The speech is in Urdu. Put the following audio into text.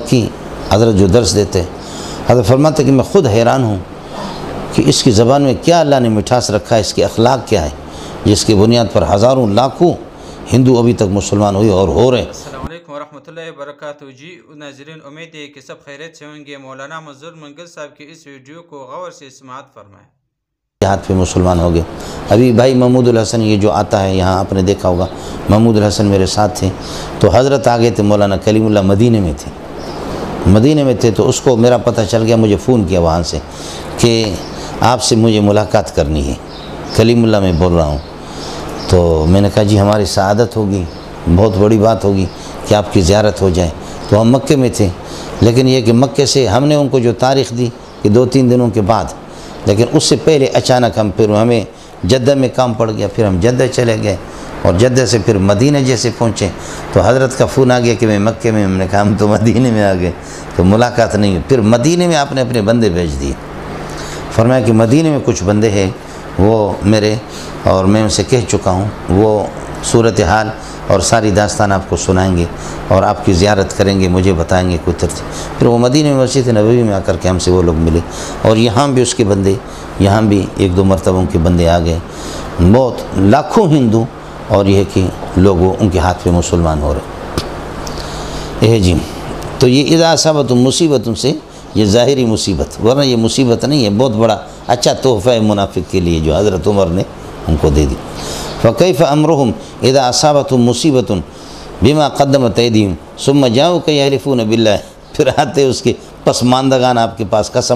مکی حضرت جو درس دیتے حضرت فرماتے کہ میں خود حیران ہوں کہ اس کی زبان میں کیا اللہ نے مٹھاس رکھا ہے، اس کے اخلاق کیا ہے، جس کی بنیاد پر ہزاروں لاکھوں ہندو ابھی تک مسلمان ہوئے اور ہو رہے ہیں۔ السلام علیکم ورحمۃ اللہ وبرکاتہ۔ جی ناظرین، امید ہے کہ سب خیریت سے ہوں گے۔ مولانا منظور منگل صاحب کی اس ویڈیو کو غور سے سماعت فرمائیں۔ ہاتھ پہ مسلمان ہو گئے۔ ابھی بھائی محمود الحسن یہ جو آتا ہے یہاں آپ نے دیکھا ہوگا، محمود الحسن میرے ساتھ تھے، تو حضرت آگے تھے، مولانا کلیم اللہ مدینے میں تھے، تو اس کو میرا پتہ چل گیا، مجھے فون کیا وہاں سے کہ آپ سے مجھے ملاقات کرنی ہے، کلیم اللہ میں بول رہا ہوں۔ تو میں نے کہا جی ہماری سعادت ہوگی، بہت بڑی بات ہوگی کہ آپ کی زیارت ہو جائے۔ تو ہم مکے میں تھے، لیکن یہ کہ مکے سے ہم نے ان کو جو تاریخ دی کہ 2-3 دنوں کے بعد، لیکن اس سے پہلے اچانک ہمیں جدہ میں کام پڑ گیا، پھر ہم جدہ چلے گئے اور جدہ سے پھر مدینہ جیسے پہنچے تو حضرت کا فون آ گیا کہ میں مکے میں، ہم نے کہا ہم تو مدینہ میں آ گئے، تو ملاقات نہیں ہوئی۔ پھر مدینہ میں آپ نے اپنے بندے بھیج دیے، فرمایا کہ مدینہ میں کچھ بندے ہیں وہ میرے، اور میں ان سے کہہ چکا ہوں، وہ صورتحال اور ساری داستان آپ کو سنائیں گے اور آپ کی زیارت کریں گے، مجھے بتائیں گے کوئی ترتیب۔ پھر وہ مدینہ میں مسجد نبوی میں آ کر کے ہم سے وہ لوگ ملے، اور یہاں بھی اس کے بندے، یہاں بھی 1-2 مرتبہ ان کے بندے آ گئے، بہت لاکھوں ہندو، اور یہ کہ لوگ ان کے ہاتھ پہ مسلمان ہو رہے جی۔ تو یہ اذا اصابت مصیبت سے یہ ظاہری مصیبت، ورنہ یہ مصیبت نہیں ہے، بہت بڑا اچھا تحفہ ہے منافق کے لیے جو حضرت عمر نے ان کو دے دی۔ فکیف امرہم اذا اصابتہم مصیبت بما قدمت ایدیہم ثم جاؤک یحلفون باللہ، پھر آتے اس کے پسماندگان آپ کے پاس قسم